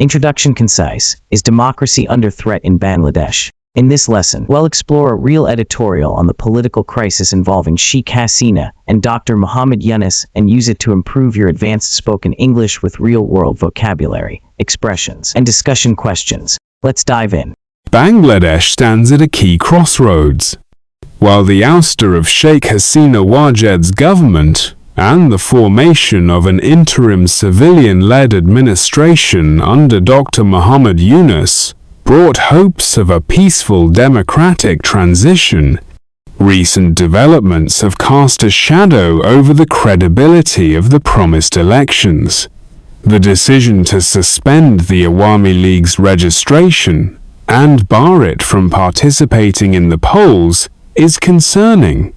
Introduction concise. Is democracy under threat in Bangladesh? In this lesson, we'll explore a real editorial on the political crisis involving Sheikh Hasina and Dr. Muhammad Yunus and use it to improve your advanced spoken English with real-world vocabulary, expressions, and discussion questions. Let's dive in. Bangladesh stands at a key crossroads. While the ouster of Sheikh Hasina Wajid's government and the formation of an interim civilian-led administration under Dr. Muhammad Yunus brought hopes of a peaceful democratic transition, recent developments have cast a shadow over the credibility of the promised elections. The decision to suspend the Awami League's registration and bar it from participating in the polls is concerning.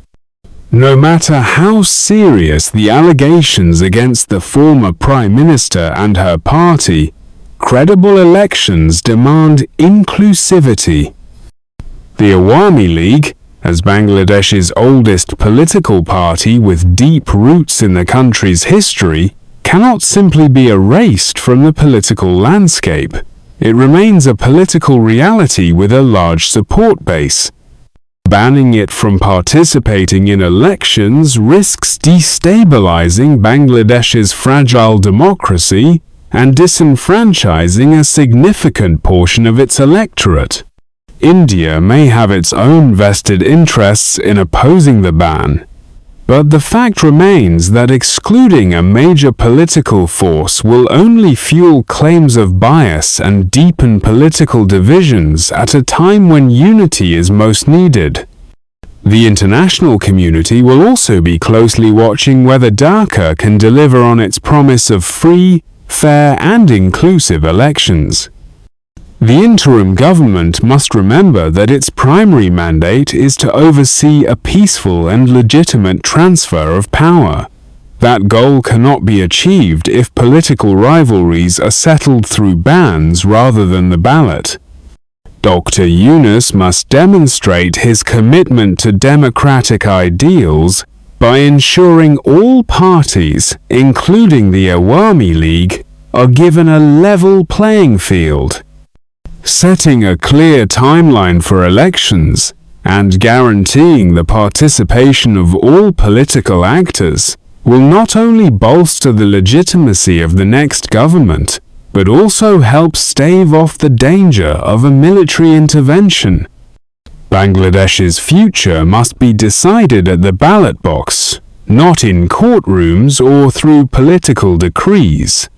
No matter how serious the allegations against the former Prime Minister and her party, credible elections demand inclusivity. The Awami League, as Bangladesh's oldest political party with deep roots in the country's history, cannot simply be erased from the political landscape. It remains a political reality with a large support base. Banning it from participating in elections risks destabilizing Bangladesh's fragile democracy and disenfranchising a significant portion of its electorate. India may have its own vested interests in opposing the ban, but the fact remains that excluding a major political force will only fuel claims of bias and deepen political divisions at a time when unity is most needed. The international community will also be closely watching whether Dhaka can deliver on its promise of free, fair and inclusive elections. The interim government must remember that its primary mandate is to oversee a peaceful and legitimate transfer of power. That goal cannot be achieved if political rivalries are settled through bans rather than the ballot. Dr. Yunus must demonstrate his commitment to democratic ideals by ensuring all parties, including the Awami League, are given a level playing field. Setting a clear timeline for elections and guaranteeing the participation of all political actors will not only bolster the legitimacy of the next government, but also help stave off the danger of a military intervention. Bangladesh's future must be decided at the ballot box, not in courtrooms or through political decrees.